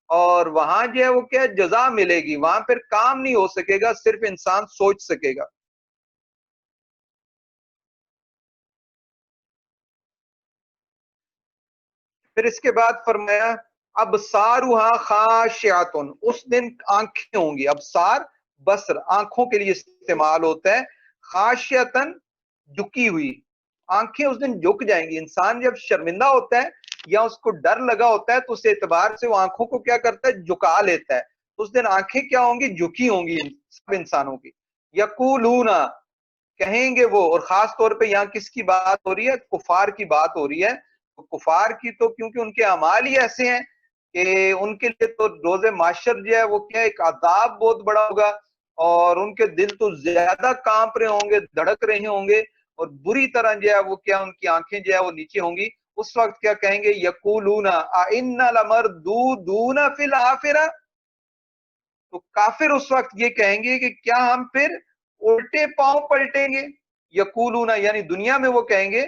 اور وہاں جو ہے وہ کیا ہے؟ جزا ملے گی. وہاں پھر کام نہیں ہو سکے گا، صرف انسان سوچ سکے گا. پھر اس کے بعد فرمایا ابصارها خاشعۃ، اس دن آنکھیں ہوں گی. ابصار، بصر، آنکھوں کے لیے استعمال ہوتا ہے. خاشعۃ، جھکی ہوئی. آنکھیں اس دن جھک جائیں گی. انسان جب شرمندہ ہوتا ہے یا اس کو ڈر لگا ہوتا ہے تو اس اعتبار سے وہ آنکھوں کو کیا کرتا ہے؟ جھکا لیتا ہے. اس دن آنکھیں کیا ہوں گی؟ جھکی ہوں گی سب انسانوں کی. یقولون، کہیں گے وہ، اور خاص طور پہ یہاں کس کی بات ہو رہی ہے؟ کفار کی بات ہو رہی ہے. کفار کی تو کیونکہ ان کے اعمال ہی ایسے ہیں کہ ان کے لیے تو روز معاشر جو ہے وہ کیا ایک عذاب بہت بڑا ہوگا، اور ان کے دل تو زیادہ کانپ رہے ہوں گے، دھڑک رہے ہوں گے، اور بری طرح جو ہے وہ کیا ان کی آنکھیں جو ہے وہ نیچے ہوں گی. اس وقت کیا کہیں گے؟ یقولون ائنا لمردودون فی الآخرہ. تو کافر اس وقت یہ کہیں گے کہ کیا ہم پھر الٹے پاؤں پلٹیں گے؟ یقولون، یعنی دنیا میں وہ کہیں گے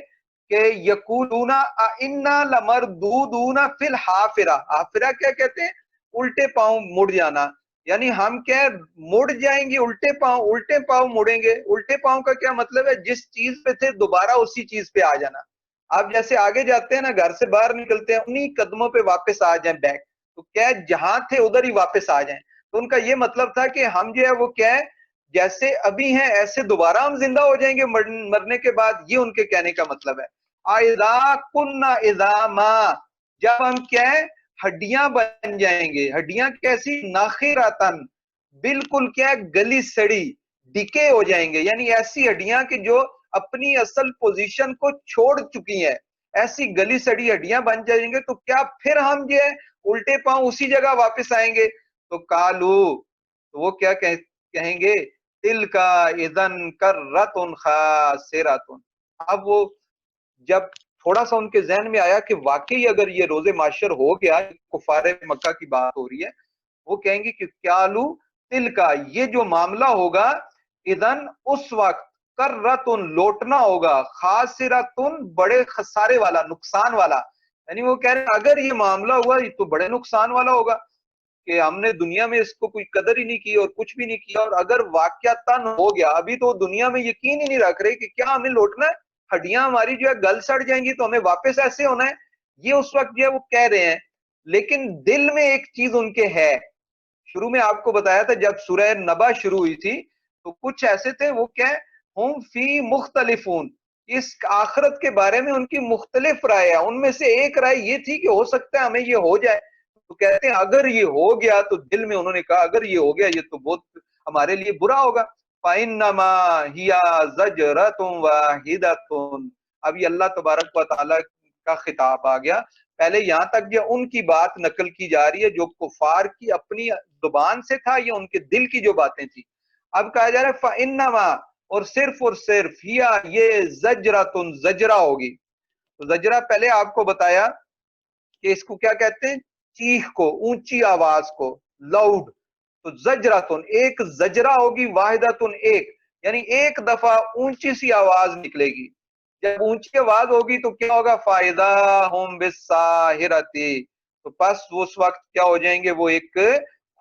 کہ یقولون ائنا لمردودون فی الحافرہ. حافرہ کیا کہتے ہیں؟ الٹے پاؤں مڑ جانا. یعنی ہم کیا مڑ جائیں گے الٹے پاؤں، الٹے پاؤں مڑیں گے. الٹے پاؤں کا کیا مطلب ہے؟ جس چیز پہ تھے دوبارہ اسی چیز پہ آ جانا. آپ جیسے آگے جاتے ہیں نا، گھر سے باہر نکلتے ہیں، انہی قدموں پہ واپس آ جائیں بیک. تو کیا ہے؟ جہاں تھے ادھر ہی واپس آ جائیں. تو ان کا یہ مطلب تھا کہ ہم جو ہے وہ کیا ہے؟ جیسے ابھی ہیں ایسے دوبارہ ہم زندہ ہو جائیں گے مرنے کے بعد. یہ ان کے کہنے کا مطلب ہے. اذا کنا عظاما، جب ہم کیا ہے؟ ہڈیاں بن جائیں گے. ہڈیاں کیسی؟ ناخراتن، بالکل کیا ہے؟ گلی سڑی، ڈکے ہو جائیں گے. یعنی ایسی ہڈیاں کہ جو اپنی اصل پوزیشن کو چھوڑ چکی ہیں، ایسی گلی سڑی ہڈیاں بن جائیں گے. تو کیا پھر ہم جو ہے الٹے پاؤں اسی جگہ واپس آئیں گے؟ تو کالو، تو وہ کیا کہیں گے؟ تل کا اذن کرۃ خاسرۃ، اب وہ جب تھوڑا سا ان کے ذہن میں آیا کہ واقعی اگر یہ روز محشر ہو گیا، کفار مکہ کی بات ہو رہی ہے، وہ کہیں گے کہ کیا لو تل کا، یہ جو معاملہ ہوگا، اذن اس وقت کرتن لوٹنا ہوگا، خاسرتن بڑے خسارے والا، نقصان والا. یعنی وہ کہہ رہے ہیں اگر یہ معاملہ ہوا یہ تو بڑے نقصان والا ہوگا کہ ہم نے دنیا میں اس کو کوئی قدر ہی نہیں کی اور کچھ بھی نہیں کیا، اور اگر واقعتاً ہو گیا، ابھی تو دنیا میں یقین ہی نہیں رکھ رہے کہ کیا ہمیں لوٹنا ہے، ہڈیاں ہماری جو ہے گل سڑ جائیں گی تو ہمیں واپس ایسے ہونا ہے. یہ اس وقت جو ہے وہ کہہ رہے ہیں، لیکن دل میں ایک چیز ان کے ہے. شروع میں آپ کو بتایا تھا جب سورہ نبا شروع ہوئی تھی تو کچھ ایسے تھے، وہ کیا ہم فی مختلفون، اس آخرت کے بارے میں ان کی مختلف رائے ہے. ان میں سے ایک رائے یہ تھی کہ ہو سکتا ہے ہمیں یہ ہو جائے، تو کہتے ہیں اگر یہ ہو گیا تو دل میں انہوں نے کہا اگر یہ ہو گیا یہ تو بہت ہمارے لیے برا ہوگا. فَإِنَّمَا هِيَ زَجْرَةٌ وَاحِدَةٌ. اب یہ اللہ تبارک و تعالیٰ کا خطاب آ گیا. پہلے یہاں تک جو ان کی بات نقل کی جا رہی ہے جو کفار کی اپنی زبان سے تھا، یہ ان کے دل کی جو باتیں تھی. اب کہا جا رہا ہے فَإِنَّمَا، اور صرف یہ زجرتن زجرہ ہوگی. تو زجرہ پہلے آپ کو بتایا کہ اس کو کیا کہتے ہیں، چیخ کو، اونچی آواز کو، لاؤڈ. تو زجرتن ایک زجرہ ہوگی، واحدتن ایک، یعنی ایک دفعہ اونچی سی آواز نکلے گی. جب اونچی آواز ہوگی تو کیا ہوگا، فائدہ ہم بالساہرتی، تو پس اس وقت کیا ہو جائیں گے، وہ ایک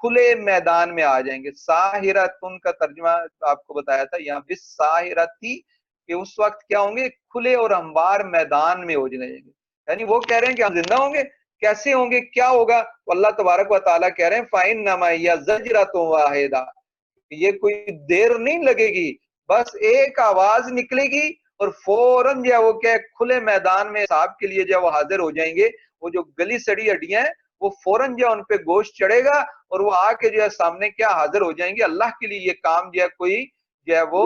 کھلے میدان میں آ جائیں گے. ساہرتن کا ترجمہ آپ کو بتایا تھا یہاں بالساہرتی کہ اس وقت کیا ہوں گے، کھلے اور ہموار میدان میں ہو جائیں گے. یعنی وہ کہہ رہے ہیں کہ ہم زندہ ہوں گے، کیسے ہوں گے، کیا ہوگا؟ تو اللہ تبارک و تعالیٰ کہہ رہے ہیں فَإِنَّمَا هِيَ زَجْرَةٌ وَاحِدَةٌ، یہ کوئی دیر نہیں لگے گی، بس ایک آواز نکلے گی اور فوراً جو ہے وہ کیا کھلے میدان میں صاحب کے لیے جو ہے وہ حاضر ہو جائیں گے. وہ جو گلی سڑی ہڈیاں ہیں وہ فوراً جو ہے ان پہ گوشت چڑھے گا اور وہ آ کے جو ہے سامنے کیا حاضر ہو جائیں گے. اللہ کے لیے یہ کام جو ہے کوئی جو ہے وہ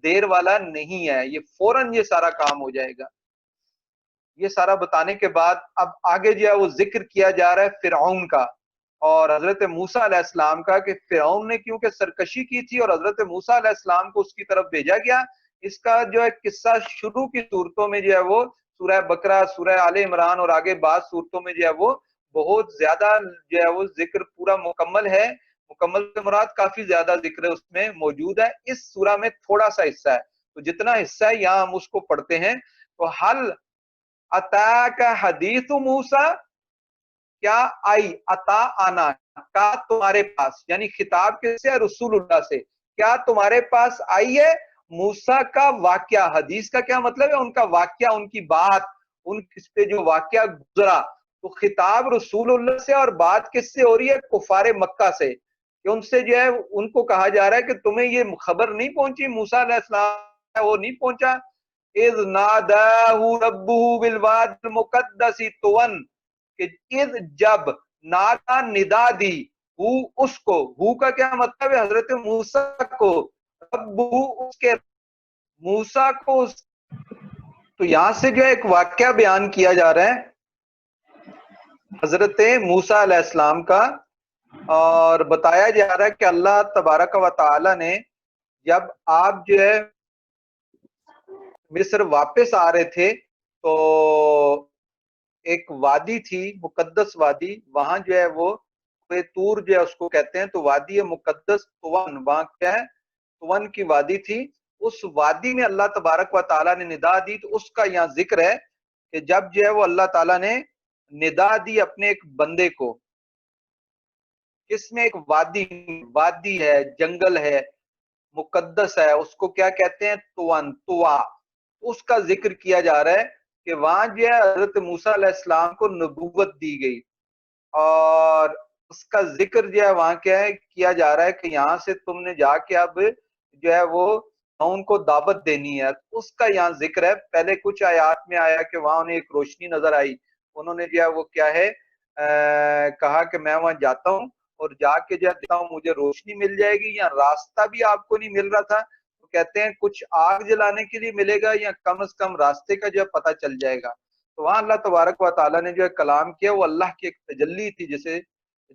دیر والا نہیں ہے، یہ فوراً یہ سارا کام ہو جائے گا. یہ سارا بتانے کے بعد اب آگے جو ہے وہ ذکر کیا جا رہا ہے فرعون کا اور حضرت موسیٰ علیہ السلام کا، کہ فرعون نے کیونکہ سرکشی کی تھی اور حضرت موسیٰ علیہ السلام کو اس کی طرف بھیجا گیا. اس کا جو ہے قصہ شروع کی صورتوں میں جو ہے وہ سورہ بقرہ، سورہ آل عمران اور آگے بعض صورتوں میں جو ہے وہ بہت زیادہ جو ہے وہ ذکر پورا مکمل ہے. مکمل سے مراد کافی زیادہ ذکر اس میں موجود ہے. اس سورہ میں تھوڑا سا حصہ ہے، تو جتنا حصہ ہے یہاں ہم اس کو پڑھتے ہیں. تو حل اتاک حدیث موسیٰ، کیا آئی، عطا آنا، کا تمہارے پاس، یعنی خطاب کس سے، رسول اللہ سے، کیا تمہارے پاس آئی ہے موسیٰ کا واقعہ. حدیث کا کیا مطلب ہے، ان کا واقعہ، ان کی بات، ان کس پہ جو واقعہ گزرا. تو خطاب رسول اللہ سے اور بات کس سے ہو رہی ہے، کفار مکہ سے، کہ ان سے جو ہے ان کو کہا جا رہا ہے کہ تمہیں یہ خبر نہیں پہنچی، موسیٰ علیہ السلام وہ نہیں پہنچا. اذ ناداہ ربہ بالواد المقدس طوً، کہ اذ جب، نادا ندا دی، ہو اس کو، ہو کا کیا مطلب ہے، حضرت موسیٰ کو، ربہ اس کے، موسیٰ کو. تو یہاں سے جو ایک واقعہ بیان کیا جا رہا ہے حضرت موسیٰ علیہ السلام کا، اور بتایا جا رہا ہے کہ اللہ تبارک و تعالی نے جب آپ جو ہے مصر واپس آ رہے تھے تو ایک وادی تھی، مقدس وادی، وہاں جو ہے وہ تور جو ہے اس کو کہتے ہیں، تو وادی مقدس طوً، وہاں کیا ہے، طوً کی وادی تھی. اس وادی میں اللہ تبارک و تعالیٰ نے ندا دی. تو اس کا یہاں ذکر ہے کہ جب جو ہے وہ اللہ تعالیٰ نے ندا دی اپنے ایک بندے کو، جس میں ایک وادی ہے، جنگل ہے، مقدس ہے، اس کو کیا کہتے ہیں، طوً، طوا. اس کا ذکر کیا جا رہا ہے کہ وہاں جو ہے حضرت موسیٰ علیہ السلام کو نبوت دی گئی، اور اس کا ذکر جو ہے وہاں کیا ہے کیا جا رہا ہے کہ یہاں سے تم نے جا کے اب جو ہے وہ ان کو دعوت دینی ہے. اس کا یہاں ذکر ہے. پہلے کچھ آیات میں آیا کہ وہاں انہیں ایک روشنی نظر آئی، انہوں نے جو ہے وہ کیا ہے کہا کہ میں وہاں جاتا ہوں اور جا کے جاتا ہوں مجھے روشنی مل جائے گی، یا راستہ بھی آپ کو نہیں مل رہا تھا، تو کہتے ہیں کچھ آگ جلانے کے لیے ملے گا یا کم از کم راستے کا جو ہے پتہ چل جائے گا. تو وہاں اللہ تبارک و تعالیٰ نے جو ہے کلام کیا، وہ اللہ کی ایک تجلی تھی جسے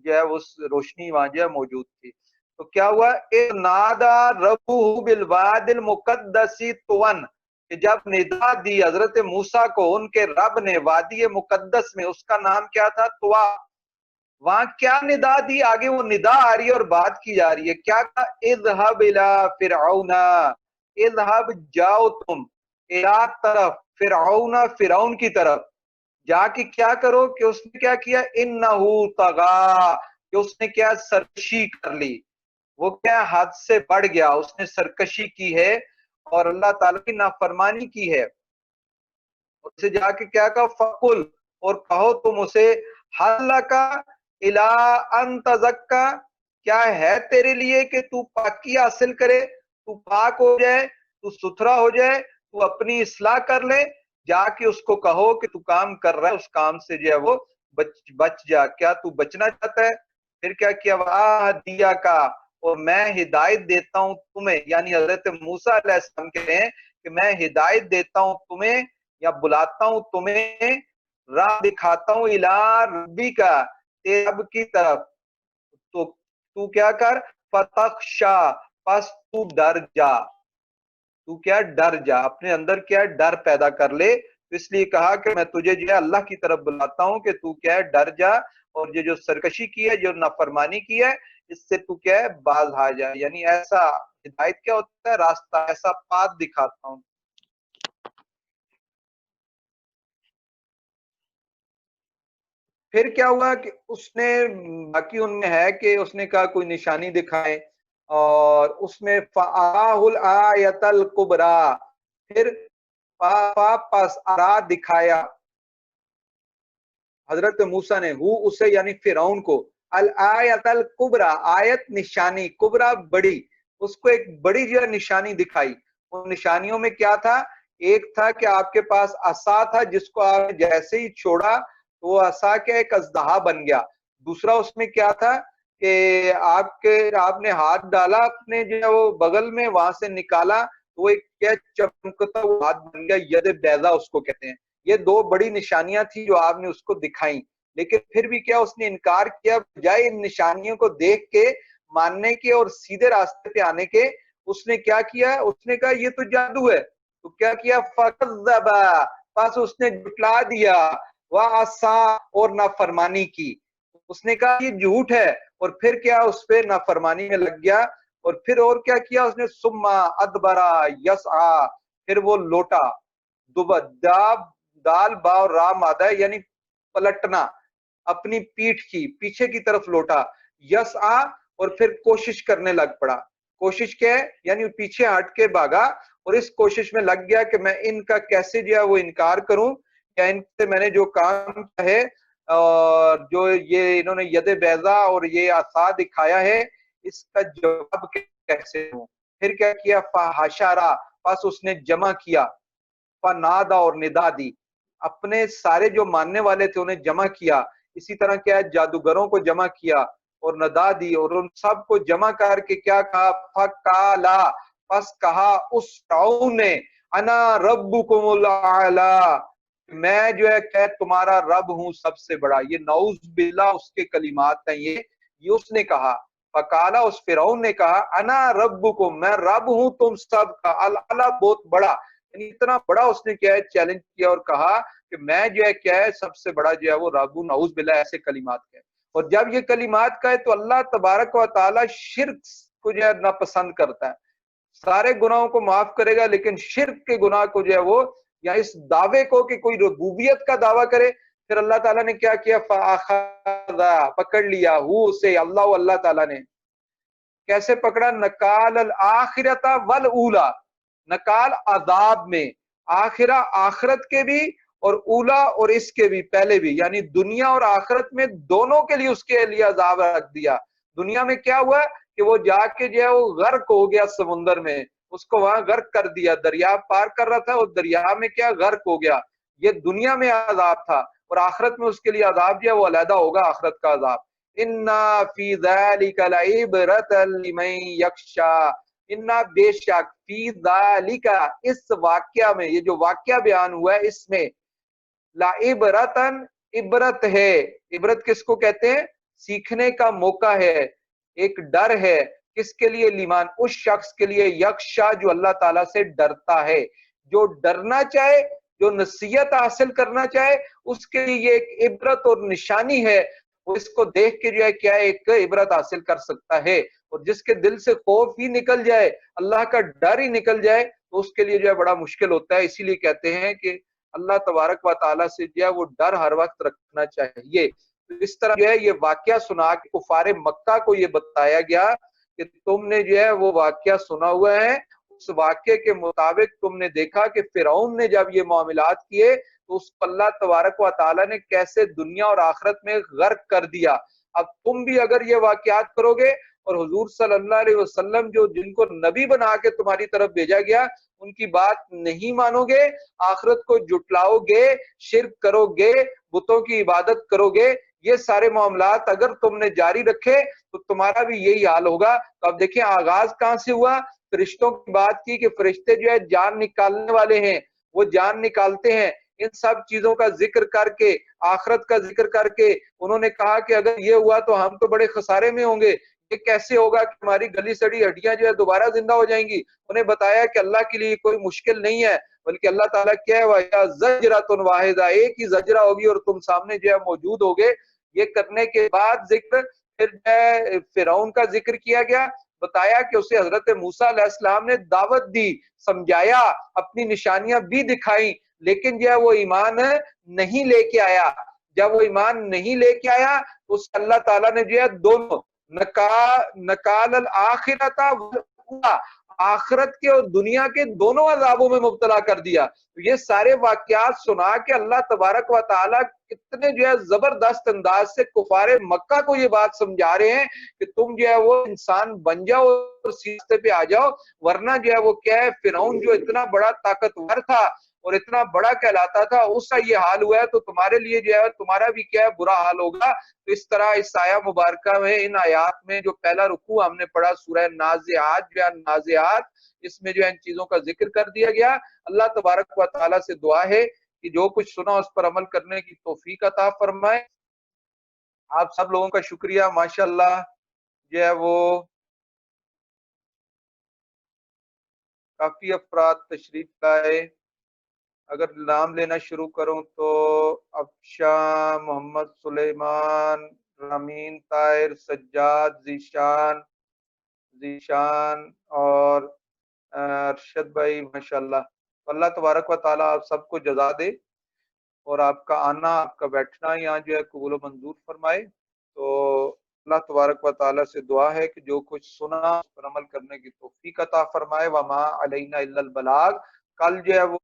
جو ہے وہ روشنی وہاں جو ہے موجود تھی. تو کیا ہوا، اذ نادا ربہ بالواد المقدس طوً، کہ جب ندا دی حضرت موسیٰ کو ان کے رب نے وادی مقدس میں، اس کا نام کیا تھا؟ طوا، وہاں کیا ندا دی؟ آگے وہ ندا آ رہی ہے اور بات کی جا رہی ہے، کیا کہا؟ اذهب الى فرعون، اذهب جاؤ تم، الى طرف فرعون، فرعون کی طرف جا کے کیا کرو کہ اس نے کیا کیا؟ انہو طغا، کہ اس نے کیا؟ سرکشی کر لی، وہ کیا؟ حد سے بڑھ گیا، اس نے سرکشی کی ہے اور اللہ تعالیٰ کی نافرمانی کی ہے۔ اسے جا کے کیا کہا؟ فقل، اور کہو تم اسے، حل لکا الا ان تزکا، کیا ہے تیرے لیے کہ تو پاکی حاصل کرے، تو پاک ہو جائے، تو ستھرا ہو جائے، تو اپنی اصلاح کر لے، جا کے اس کو کہو کہ تو کام کر رہا ہے، اس کام سے جو ہے وہ بچ جا، کیا تو بچنا چاہتا ہے؟ پھر کیا کیا؟ وَآہدِیَا کا، اور میں ہدایت دیتا ہوں تمہیں، یعنی حضرت موسیٰ علیہ السلام کہتے ہیں کہ میں ہدایت دیتا ہوں تمہیں یا بلاتا ہوں تمہیں، راہ دکھاتا ہوں الی ربی کا، تیرے رب کی طرف، تو کیا کر؟ فتخشا، پس تو ڈر جا، تو کیا؟ ڈر جا، اپنے اندر کیا؟ ڈر پیدا کر لے۔ تو اس لیے کہا کہ میں تجھے جو ہے اللہ کی طرف بلاتا ہوں کہ تو کیا ہے؟ ڈر جا، اور یہ جو سرکشی کی ہے، جو نافرمانی کی ہے، اس سے تو کیا ہے؟ باز آ جا، یعنی ایسا ہدایت کیا ہوتا ہے؟ راستہ، ایسا پاتھ دکھاتا ہوں۔ پھر کیا ہوا کہ اس نے، باقی ان میں ہے کہ اس نے کہا کوئی نشانی دکھائے، اور اس میں فَآهُ الْآیَةَ الْكُبْرَى، پھر پس ارا دکھایا حضرت موسیٰ نے، ہو اسے یعنی فرعون کو، الآیت الکبریٰ، آیت نشانی، کبریٰ بڑی، اس کو ایک بڑی جو نشانی دکھائی۔ ان نشانیوں میں کیا تھا؟ ایک تھا کہ آپ کے پاس عصا تھا، جس کو آپ نے جیسے ہی چھوڑا تو وہ عصا کیا ایک اژدہا بن گیا۔ دوسرا اس میں کیا تھا کہ آپ نے ہاتھ ڈالا اپنے جو ہے وہ بغل میں، وہاں سے نکالا تو وہ ایک کیا چمکتا ہوا ہاتھ بن گیا، ید بیضا اس کو کہتے ہیں۔ یہ دو بڑی نشانیاں تھی جو آپ نے اس کو دکھائیں، لیکن پھر بھی کیا؟ اس نے انکار کیا، بجائے ان نشانیوں کو دیکھ کے ماننے کے اور سیدھے راستے پہ آنے کے، اس نے کیا کیا؟ اس نے کہا یہ تو جادو ہے۔ تو کیا کیا؟ فَكَذَّبَ، پس اس نے جھٹلا دیا، وَعَصَىٰ، اور نافرمانی کی۔ اس نے کہا یہ جھوٹ ہے، اور پھر کیا؟ اس پہ نافرمانی میں لگ گیا، اور پھر اور کیا کیا اس نے؟ ثُمَّ أَدْبَرَ يَسْعَىٰ، پھر وہ لوٹا، دال با اور را مادہ ہے، یعنی پلٹنا، اپنی پیٹھ کی پیچھے کی طرف لوٹا، یسعا، اور پھر کوشش کرنے لگ پڑا۔ کوشش کیا ہے؟ یعنی پیچھے ہٹ کے بھاگا، اور اس کوشش میں لگ گیا کہ میں ان کا کیسے جو ہے وہ انکار کروں، یا ان سے میں نے جو کام کیا ہے اور جو یہ انہوں نے ید بیضا اور یہ عصا دکھایا ہے، اس کا جواب کیسے دوں۔ پھر کیا کیا؟ فحشرا، پس اس نے جمع کیا، فنادا، اور ندا دی، اپنے سارے جو ماننے والے تھے انہیں جمع کیا۔ اسی طرح کیا ہے؟ جادوگروں کو جمع کیا اور ندا دی، اور ان سب کو جمع کر کے کیا کہا؟ فقالا، پس کہا اس فرعون نے، انا ربکم الاعلی، میں جو ہے کہ تمہارا رب ہوں سب سے بڑا۔ یہ نعوذ باللہ اس کے کلمات ہیں، یہ اس نے کہا۔ فقالا، اس فرعون نے کہا، انا ربکم، میں رب ہوں تم سب کا، الاعلی، بہت بڑا، یعنی اتنا بڑا اس نے کیا ہے؟ چیلنج کیا اور کہا کہ میں جو ہے کیا ہے؟ سب سے بڑا جو ہے وہ رب ہوں، نعوذ باللہ ایسے کلمات کا ہے۔ اور جب یہ کلمات کا ہے تو اللہ تبارک و تعالی شرک کو جو ہے ناپسند کرتا ہے، سارے گناہوں کو معاف کرے گا، لیکن شرک کے گناہ کو جو ہے وہ، یا اس دعوے کو کہ کوئی ربوبیت کا دعویٰ کرے، پھر اللہ تعالیٰ نے کیا کیا؟ فَأَخَذَ، پکڑ لیا، ہو اسے، اللہ تعالیٰ نے کیسے پکڑا؟ نکال الآخرۃ والأولی، نکال عذاب میں، آخرہ آخرت کے بھی، اور اولا اور اس کے بھی، پہلے بھی، یعنی دنیا اور آخرت میں دونوں کے لیے اس کے لیے عذاب رکھ دیا۔ دنیا میں کیا ہوا کہ وہ جا کے جو ہے وہ غرق ہو گیا سمندر میں، اس کو وہاں غرق کر دیا، دریا پار کر رہا تھا اور دریا میں کیا؟ غرق ہو گیا۔ یہ دنیا میں عذاب تھا، اور آخرت میں اس کے لیے عذاب جو ہے وہ علیحدہ ہوگا، آخرت کا عذاب۔ اِنَّا فِي ذَلِكَ لَعِبْرَةً لِمَن يَخْشَىٰ، اِنَّا، بے شک، فِي ذَلِكَ، اس واقعہ میں، یہ جو واقعہ بیان ہوا ہے اس میں، لَعِبْرَةً، عبرت ہے۔ عبرت کس کو کہتے ہیں؟ سیکھنے کا موقع ہے، ایک ڈر ہے، کس کے لیے؟ لیمان، اس شخص کے لیے، یخشا، جو اللہ تعالیٰ سے ڈرتا ہے۔ جو ڈرنا چاہے، جو نصیحت حاصل کرنا چاہے، اس کے لیے یہ ایک عبرت اور نشانی ہے، وہ اس کو دیکھ کے جو ہے کیا ایک عبرت حاصل کر سکتا ہے۔ اور جس کے دل سے خوف ہی نکل جائے، اللہ کا ڈر ہی نکل جائے، تو اس کے لیے جو ہے بڑا مشکل ہوتا ہے۔ اسی لیے کہتے ہیں کہ اللہ تبارک و تعالیٰ سے جو ہے وہ ڈر ہر وقت رکھنا چاہیے۔ اس طرح جو ہے یہ واقعہ سنا کے کفار مکہ کو یہ بتایا گیا کہ تم نے جو ہے وہ واقعہ سنا ہوا ہے، اس واقعے کے مطابق تم نے دیکھا کہ فرعون نے جب یہ معاملات کیے تو اس کو اللہ تبارک و تعالیٰ نے کیسے دنیا اور آخرت میں غرق کر دیا۔ اب تم بھی اگر یہ واقعات کرو گے اور حضور صلی اللہ علیہ وسلم جو جن کو نبی بنا کے تمہاری طرف بھیجا گیا ان کی بات نہیں مانو گے، آخرت کو جٹلاؤ گے، شرک کرو گے، بتوں کی عبادت کرو گے، یہ سارے معاملات اگر تم نے جاری رکھے تو تمہارا بھی یہی حال ہوگا۔ تو اب دیکھیں آغاز کہاں سے ہوا؟ فرشتوں کی بات کی کہ فرشتے جو ہے جان نکالنے والے ہیں، وہ جان نکالتے ہیں۔ ان سب چیزوں کا ذکر کر کے، آخرت کا ذکر کر کے انہوں نے کہا کہ اگر یہ ہوا تو ہم تو بڑے خسارے میں ہوں گے، یہ کیسے ہوگا کہ ہماری گلی سڑی ہڈیاں جو ہے دوبارہ زندہ ہو جائیں گی۔ انہیں بتایا کہ اللہ کے لیے کوئی مشکل نہیں ہے، بلکہ اللہ تعالیٰ کیا ہے وَإِذَا زَجْرَةٌ واحدہ، ایک ہی زجرہ ہوگی اور تم سامنے جو ہے موجود ہوگے۔ یہ کرنے کے بعد ذکر پھر فرعون کا ذکر کیا گیا، بتایا کہ اسے حضرت موسیٰ علیہ السلام نے دعوت دی، سمجھایا، اپنی نشانیاں بھی دکھائیں، لیکن جو ہے وہ ایمان نہیں لے کے آیا۔ جب وہ ایمان نہیں لے کے آیا تو اس اللہ تعالیٰ نے جو ہے دونوں نکال الآخرۃ والأولیٰ، آخرت کے اور دنیا کے دونوں عذابوں میں مبتلا کر دیا۔ یہ سارے واقعات سنا کے اللہ تبارک و تعالیٰ کتنے جو ہے زبردست انداز سے کفار مکہ کو یہ بات سمجھا رہے ہیں کہ تم جو ہے وہ انسان بن جاؤ اور سیدھے پہ آ جاؤ، ورنہ جو ہے وہ کیا ہے فرعون جو اتنا بڑا طاقتور تھا اور اتنا بڑا کہلاتا تھا، اس کا یہ حال ہوا ہے تو تمہارے لیے جو ہے تمہارا بھی کیا ہے برا حال ہوگا۔ تو اس طرح اس آیہ مبارکہ میں ان آیات میں جو پہلا رکوع ہم نے پڑھا سورہ نازعات جو ہے نازعات، اس میں جو ہے ان چیزوں کا ذکر کر دیا گیا۔ اللہ تبارک و تعالیٰ سے دعا ہے کہ جو کچھ سنا اس پر عمل کرنے کی توفیق عطا فرمائے۔ آپ سب لوگوں کا شکریہ، ماشاءاللہ جو ہے وہ کافی افراد تشریف لائے۔ اگر نام لینا شروع کروں تو افشاں، محمد سلیمان، رامین طاہر، سجاد، ذیشان اور ارشد بھائی، ماشاءاللہ۔ اللہ تبارک و تعالیٰ آپ سب کو جزا دے اور آپ کا آنا، آپ کا بیٹھنا یہاں جو ہے قبول و منظور فرمائے۔ تو اللہ تبارک و تعالیٰ سے دعا ہے کہ جو کچھ سنا اس پر عمل کرنے کی توفیق عطا فرمائے۔ وما علینا الا البلاغ۔ کل جو ہے وہ